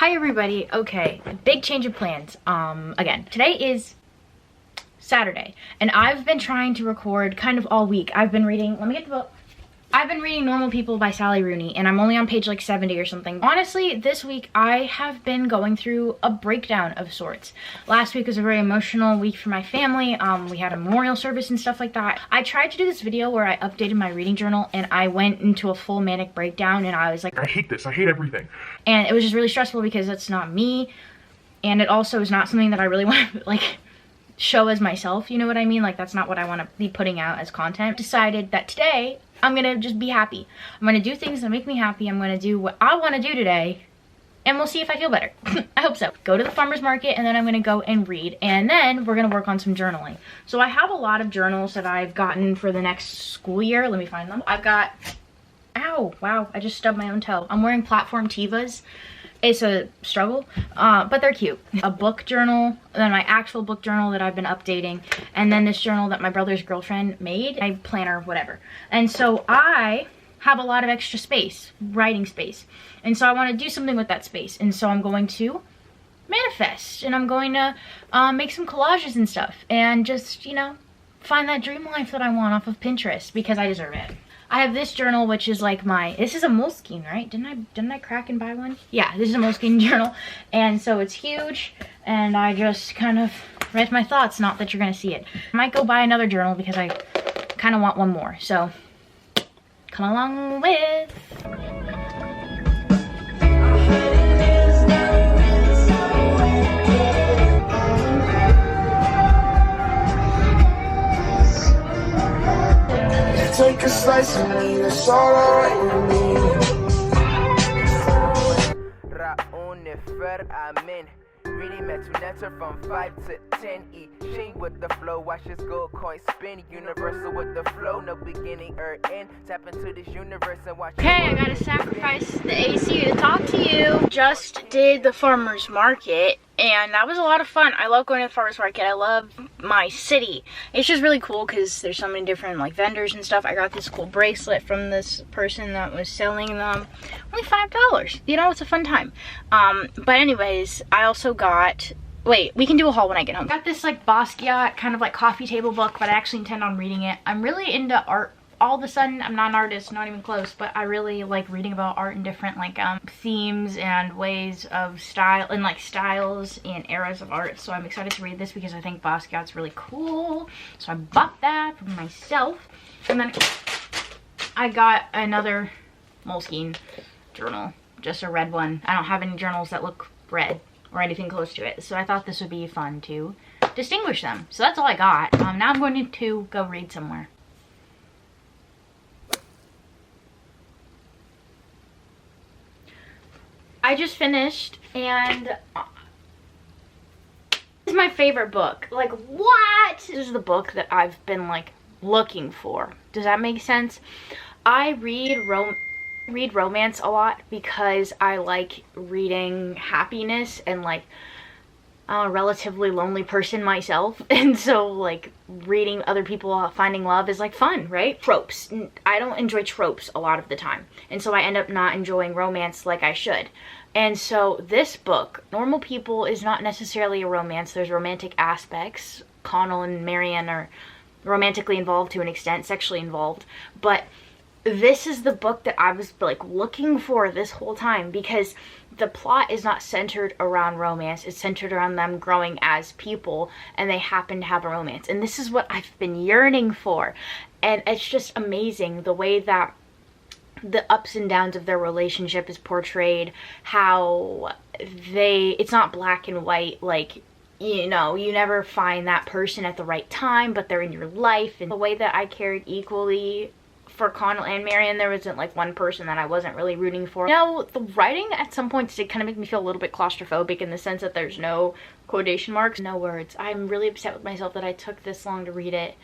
Hi everybody. Okay, big change of plans. Again, today is Saturday, and I've been trying to record kind of all week. I've been reading, let me get the book. I've been reading Normal People by Sally Rooney, and I'm only on page like 70 or something. Honestly, this week I have been going through a breakdown of sorts. Last week was a very emotional week for my family. We had a memorial service and stuff like that. I tried to do this video where I updated my reading journal, and I went into a full manic breakdown, and I was like, I hate this, I hate everything. And it was just really stressful because that's not me, and it also is not something that I really want to like show as myself, you know what I mean? Like, that's not what I want to be putting out as content. Decided that today I'm gonna just be happy. I'm gonna do things that make me happy. I'm gonna do what I want to do today, and we'll see if I feel better. I hope so. Go to the farmer's market, and then I'm gonna go and read, and then we're gonna work on some journaling. So I have a lot of journals that I've gotten for the next school year. Let me find them. I've got, ow, wow, I just stubbed my own toe. I'm wearing platform Tevas. It's a struggle, but they're cute. A book journal, then my actual book journal that I've been updating, and then this journal that my brother's girlfriend made, my planner, whatever. And so I have a lot of extra space, writing space. And so I want to do something with that space. And so I'm going to manifest, and I'm going to make some collages and stuff, and just, you know, find that dream life that I want off of Pinterest, because I deserve it. I have this journal, which is like my, this is a Moleskine, right? Didn't I crack and buy one? Yeah, this is a Moleskine journal. And so it's huge, and I just kind of write my thoughts, not that you're gonna see it. I might go buy another journal because I kind of want one more. So come along with. Take a slice of me, that's all alright with me. Really meant to netter from 5 to 10 E. She with the flow, watch this gold coin spin. Universal with the flow, no beginning or end. Tap into this universe and watch. Okay, I gotta sacrifice the AC to talk to you. Just did the farmer's market, and that was a lot of fun. I love going to the farmer's market. I love my city. It's just really cool because there's so many different like vendors and stuff. I got this cool bracelet from this person that was selling them. Only $5. You know, it's a fun time. But anyways, I also got, wait, we can do a haul when I get home. I got this like Basquiat kind of like coffee table book, but I actually intend on reading it. I'm really into art. All of a sudden, I'm not an artist, not even close, but I really like reading about art and different like themes and ways of style and like styles and eras of art. So I'm excited to read this because I think Basquiat's really cool. So I bought that for myself. And then I got another Moleskine journal, just a red one. I don't have any journals that look red or anything close to it. So I thought this would be fun to distinguish them. So that's all I got. Now I'm going to go read somewhere. I just finished, and this is my favorite book. Like, what? This is the book that I've been like looking for. Does that make sense? I read romance a lot because I like reading happiness, and like I'm a relatively lonely person myself, and so like reading other people finding love is like fun, right? Tropes. I don't enjoy tropes a lot of the time, and so I end up not enjoying romance like I should. And so this book, Normal People, is not necessarily a romance. There's romantic aspects. Connell and Marianne are romantically involved to an extent, sexually involved, but this is the book that I was like looking for this whole time, because the plot is not centered around romance. It's centered around them growing as people, and they happen to have a romance. And this is what I've been yearning for. And it's just amazing the way that the ups and downs of their relationship is portrayed, how it's not black and white, like, you know, you never find that person at the right time, but they're in your life. And the way that I cared equally for Connell and Marianne, there wasn't like one person that I wasn't really rooting for. You know, the writing at some points did kind of make me feel a little bit claustrophobic, in the sense that there's no quotation marks, no words. I'm really upset with myself that I took this long to read it,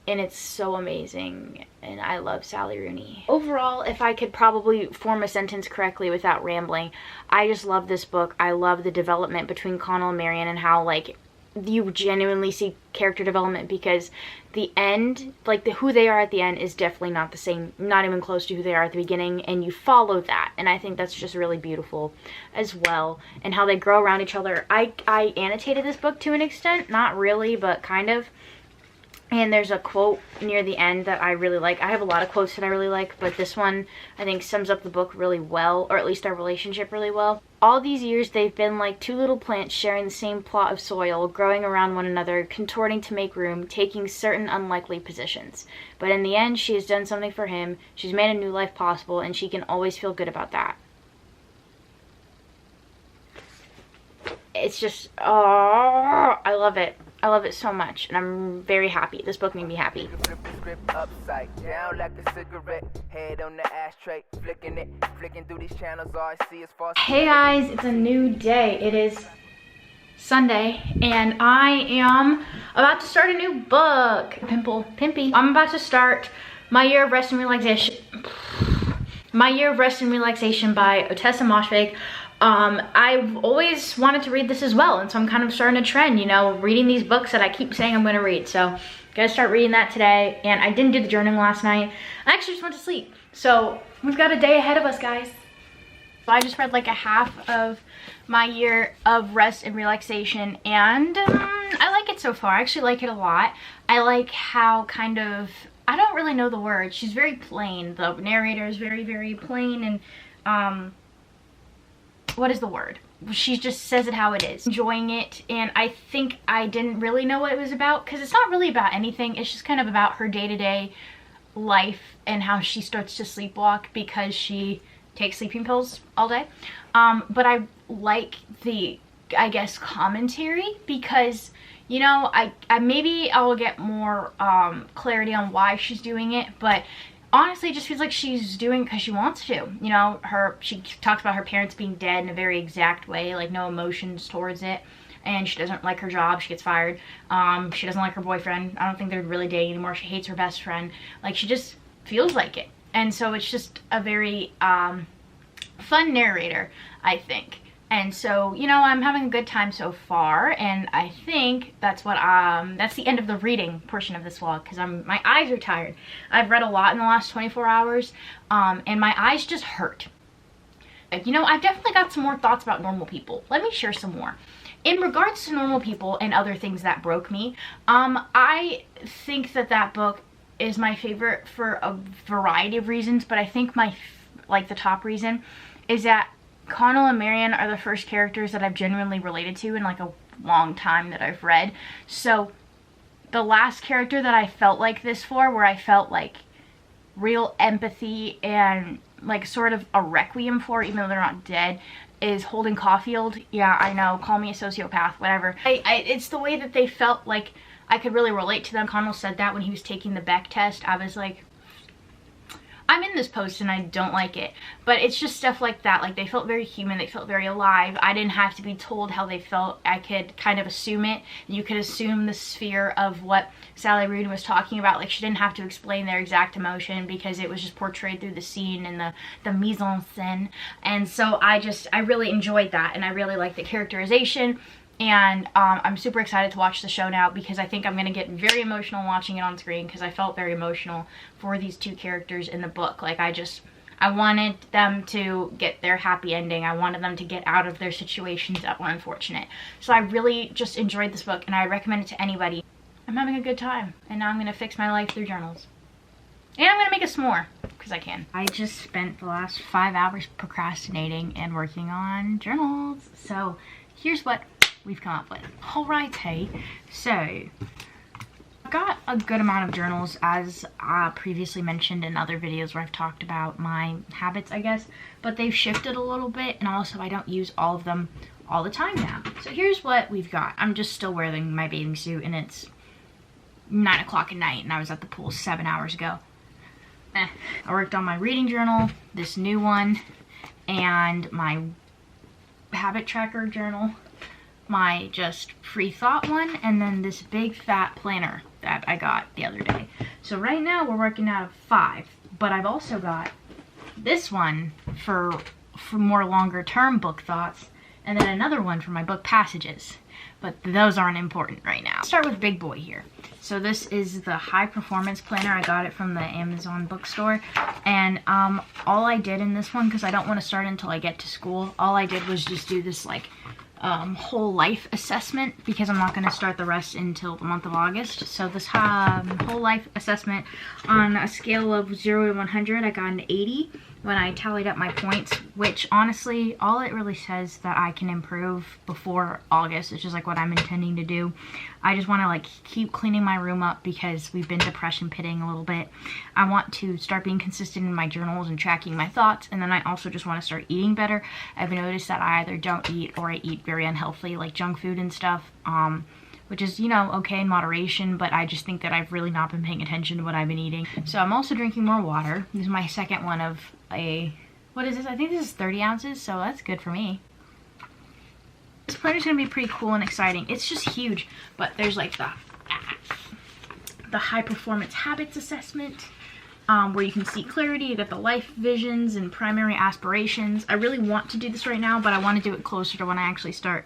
and it's so amazing, and I love Sally Rooney. Overall, if I could probably form a sentence correctly without rambling, I just love this book. I love the development between Connell and Marianne, and how like you genuinely see character development, because the end, like who they are at the end is definitely not the same, not even close to who they are at the beginning, and you follow that, and I think that's just really beautiful as well, and how they grow around each other. I annotated this book to an extent, not really, but kind of. And there's a quote near the end that I really like. I have a lot of quotes that I really like, but this one I think sums up the book really well, or at least our relationship really well. All these years they've been like two little plants sharing the same plot of soil, growing around one another, contorting to make room, taking certain unlikely positions. But in the end, she has done something for him. She's made a new life possible, and she can always feel good about that. It's just, oh, I love it. I love it so much, and I'm very happy. This book made me happy. Upside down like a cigarette, head on the ashtray, flicking through these channels, all I see is false. Hey guys, it's a new day. It is Sunday, and I am about to start a new book. Pimpy. I'm about to start My Year of Rest and Relaxation. My Year of Rest and Relaxation by Otessa Moshfegh. I've always wanted to read this as well, and so I'm kind of starting a trend, you know, reading these books that I keep saying I'm going to read. So I'm going to start reading that today, and I didn't do the journaling last night. I actually just went to sleep. So we've got a day ahead of us, guys. So I just read like a half of My Year of Rest and Relaxation, and I like it so far. I actually like it a lot. I like how kind of, I don't really know the words. She's very plain. The narrator is very, very plain, and what is the word? She just says it how it is. Enjoying it, and I think I didn't really know what it was about, because it's not really about anything. It's just kind of about her day-to-day life and how she starts to sleepwalk because she takes sleeping pills all day. But I like the, I guess, commentary, because, you know, I maybe I will get more clarity on why she's doing it, but honestly, it just feels like she's doing it because she wants to. You know, she talks about her parents being dead in a very exact way, like no emotions towards it. And she doesn't like her job. She gets fired. She doesn't like her boyfriend. I don't think they're really dating anymore. She hates her best friend. Like, she just feels like it. And so it's just a very fun narrator, I think. And so, you know, I'm having a good time so far, and I think that's what that's the end of the reading portion of this vlog, because my eyes are tired. I've read a lot in the last 24 hours, and my eyes just hurt. You know, I've definitely got some more thoughts about normal people. Let me share some more. In regards to normal people and other things that broke me, I think that book is my favorite for a variety of reasons, but I think the top reason is that Connell and Marion are the first characters that I've genuinely related to in like a long time that I've read. So the last character that I felt like this for, where I felt like real empathy and like sort of a requiem for, even though they're not dead, is Holden Caulfield. Yeah, I know, call me a sociopath, whatever. It's the way that they felt like I could really relate to them. Connell said that when he was taking the Beck test. I was like, I'm in this post and I don't like it. But it's just stuff like that. Like, they felt very human. They felt very alive. I didn't have to be told how they felt. I could kind of assume it. You could assume the sphere of what Sally Rooney was talking about. Like, she didn't have to explain their exact emotion because it was just portrayed through the scene and the mise en scène. And so I really enjoyed that, and I really liked the characterization. And I'm super excited to watch the show now, because I think I'm going to get very emotional watching it on screen, because I felt very emotional for these two characters in the book. Like, I wanted them to get their happy ending. I wanted them to get out of their situations that were unfortunate. So I really just enjoyed this book, and I recommend it to anybody. I'm having a good time, and now I'm going to fix my life through journals. And I'm going to make a s'more, because I can. I just spent the last 5 hours procrastinating and working on journals. So here's what we've come up with. Alright, hey, so I've got a good amount of journals, as previously mentioned in other videos where I've talked about my habits, I guess, but they've shifted a little bit, and also I don't use all of them all the time now. So here's what we've got. I'm just still wearing my bathing suit, and it's 9 o'clock at night, and I was at the pool 7 hours ago. I worked on my reading journal, this new one, and my habit tracker journal, my just free thought one, and then this big fat planner that I got the other day. So right now we're working out of 5, but I've also got this one for more longer term book thoughts, and then another one for my book passages. but those aren't important right now. Let's start with big boy here. So this is the high performance planner. I got it from the Amazon bookstore, and all I did in this one, because I don't want to start until I get to school, all I did was just do this like whole life assessment, because I'm not going to start the rest until the month of August. So this whole life assessment, on a scale of 0 to 100, I got an 80 when I tallied up my points, which honestly, all it really says that I can improve before August, which is like what I'm intending to do. I just want to like keep cleaning my room up because we've been depression pitting a little bit. I want to start being consistent in my journals and tracking my thoughts, and then I also just want to start eating better. I've noticed that I either don't eat or I eat very unhealthily, like junk food and stuff, which is, you know, okay in moderation, but I just think that I've really not been paying attention to what I've been eating. So I'm also drinking more water. This is my second one of what is this? I think this is 30 ounces, so that's good for me. This planner's gonna be pretty cool and exciting. It's just huge, but there's like the high performance habits assessment, where you can see clarity. You got the life visions and primary aspirations. I really want to do this right now, but I want to do it closer to when I actually start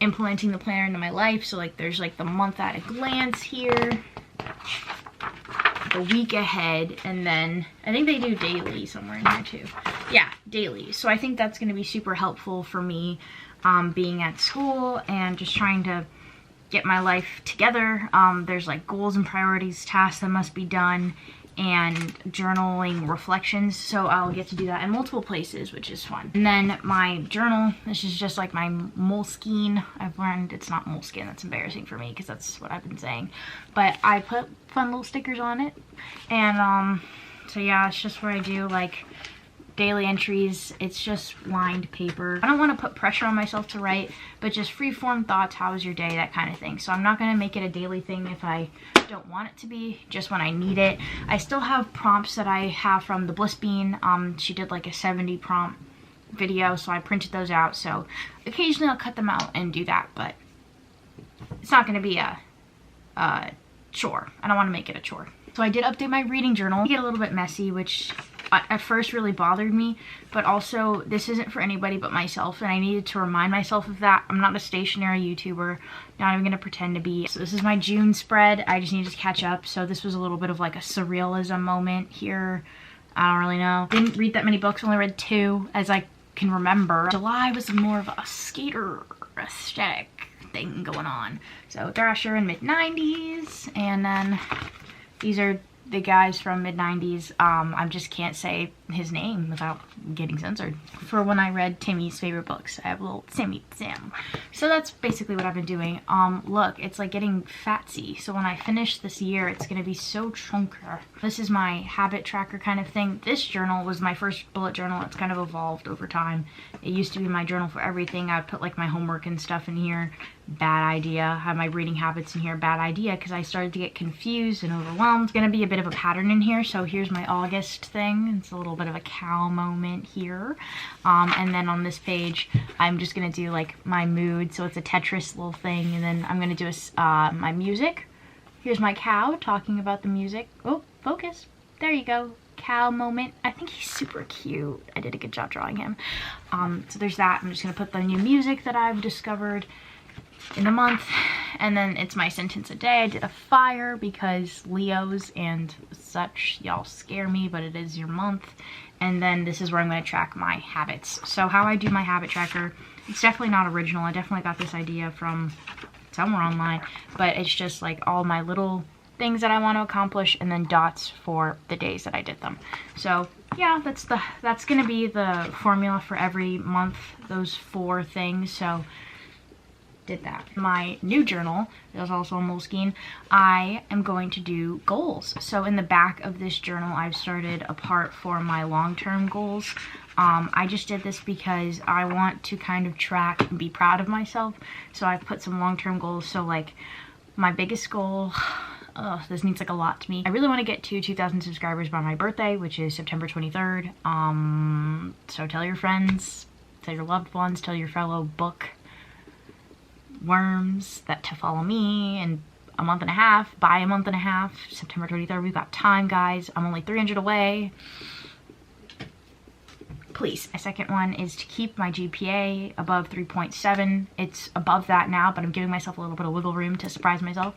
implementing the planner into my life. So like there's like the month at a glance here, the week ahead, and then I think they do daily somewhere in here too. Yeah, daily. So I think that's going to be super helpful for me being at school and just trying to get my life together. There's like goals and priorities, tasks that must be done, and journaling reflections, so I'll get to do that in multiple places, which is fun. And then my journal, this is just like my Moleskine. I've learned it's not Moleskine, that's embarrassing for me because that's what I've been saying, but I put fun little stickers on it, and so yeah, it's just where I do like daily entries. It's just lined paper. I don't want to put pressure on myself to write, but just free form thoughts, how was your day, that kind of thing. So I'm not going to make it a daily thing if I don't want it to be, just when I need it. I still have prompts that I have from the Bliss Bean. She did like a 70 prompt video, so I printed those out. So occasionally I'll cut them out and do that, but it's not going to be a chore. I don't want to make it a chore. So I did update my reading journal. It get a little bit messy, which at first really bothered me, but also this isn't for anybody but myself, and I needed to remind myself of that. I'm not a stationary YouTuber, not even gonna pretend to be. So this is my June spread. I just needed to catch up, so this was a little bit of like a surrealism moment here. I don't really know. Didn't read that many books, only read 2 as I can remember. July was more of a skater aesthetic thing going on. So Thrasher in mid-90s, and then these are the guys from mid-90s. I just can't say his name without getting censored. For when I read Timmy's favorite books, I have a little Timmy Tim. So that's basically what I've been doing. Look, it's like getting fatsy. So when I finish this year, it's gonna be so chunker. This is my habit tracker kind of thing. This journal was my first bullet journal. It's kind of evolved over time. It used to be my journal for everything. I would put like my homework and stuff in here. Bad idea. I have my reading habits in here. Bad idea, because I started to get confused and overwhelmed. It's gonna be a bit of a pattern in here. So here's my August thing. It's a little bit of a cow moment here. And then on this page, I'm just gonna do like my mood. So it's a Tetris little thing. And then I'm gonna do my music. Here's my cow talking about the music. Oh, focus. There you go. Cow moment. I think he's super cute. I did a good job drawing him. So there's that. I'm just gonna put the new music that I've discovered in the month, and then it's my sentence a day. I did a fire because Leos and such, y'all scare me, but it is your month. And then this is where I'm going to track my habits. So how I do my habit tracker, it's definitely not original. I definitely got this idea from somewhere online, but it's just like all my little things that I want to accomplish, and then dots for the days that I did them. So yeah, that's going to be the formula for every month, those 4 things. So did that. My new journal is also a Moleskine. I am going to do goals. So in the back of this journal, I've started a part for my long-term goals. I just did this because I want to kind of track and be proud of myself. So I've put some long-term goals. So like my biggest goal, this means like a lot to me. I really want to get to 2,000 subscribers by my birthday, which is September 23rd. So tell your friends, tell your loved ones, tell your fellow book worms that to follow me in a month and a half, by a month and a half, September 23rd. We've got time, guys. I'm only 300 away. please. My second one is to keep my GPA above 3.7. It's above that now, but I'm giving myself a little bit of wiggle room to surprise myself.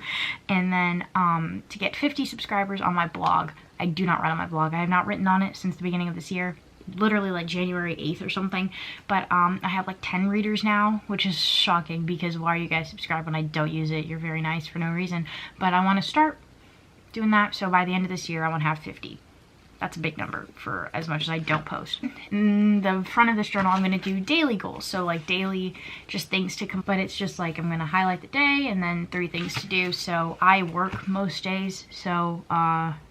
And then to get 50 subscribers on my blog. I do not write on my blog. I have not written on it since the beginning of this year. Literally like January 8th or something, but I have like 10 readers now, which is shocking because why are you guys subscribed when I don't use it? You're very nice for no reason, but I want to start doing that, so by the end of this year I want to have 50. That's a big number for as much as I don't post. In the front of this journal, I'm going to do daily goals. So like daily, just things to complete. But it's just like I'm going to highlight the day and then 3 things to do. So I work most days. So,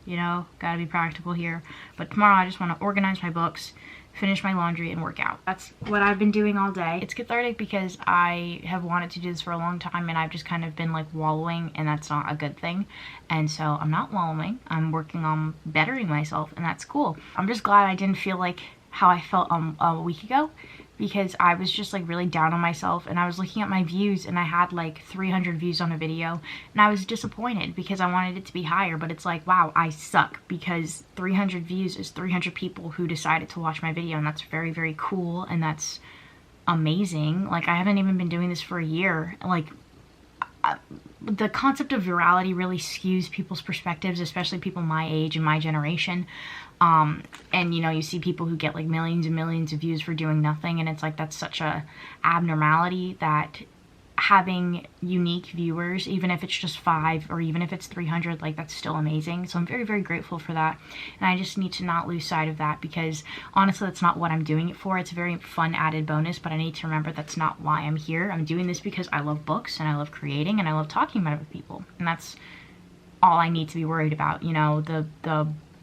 you know, got to be practical here. But tomorrow I just want to organize my books, finish my laundry, and work out. That's what I've been doing all day. It's cathartic because I have wanted to do this for a long time and I've just kind of been like wallowing, and that's not a good thing. And so I'm not wallowing. I'm working on bettering myself, and that's cool. I'm just glad I didn't feel like how I felt a week ago, because I was just like really down on myself, and I was looking at my views and I had like 300 views on a video and I was disappointed because I wanted it to be higher, but it's like, wow, I suck, because 300 views is 300 people who decided to watch my video, and that's very, very cool, and that's amazing. Like, I haven't even been doing this for a year. Like, the concept of virality really skews people's perspectives, especially people my age and my generation. And you know, you see people who get like millions and millions of views for doing nothing, and it's like, that's such a abnormality, that having unique viewers, even if it's just 5 or even if it's 300, like, that's still amazing. So I'm very, very grateful for that, and I just need to not lose sight of that, because honestly that's not what I'm doing it for. It's a very fun added bonus, but I need to remember that's not why I'm here. I'm doing this because I love books and I love creating and I love talking about it with people, and that's all I need to be worried about. You know, the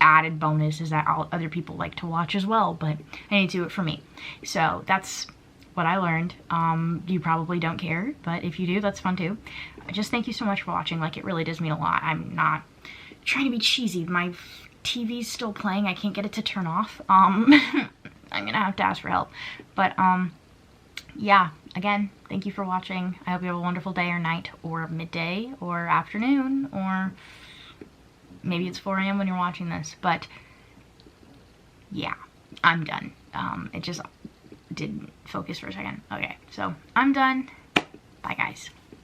added bonus is that other people like to watch as well, but I need to do it for me. So that's what I learned. You probably don't care, but if you do, that's fun too. Just thank you so much for watching. Like, it really does mean a lot. I'm not trying to be cheesy. My TV's still playing. I can't get it to turn off. I'm gonna have to ask for help. But yeah, again, thank you for watching. I hope you have a wonderful day or night or midday or afternoon, or maybe it's 4 AM when you're watching this, but yeah, I'm done. It just didn't focus for a second. Okay, so I'm done. Bye, guys.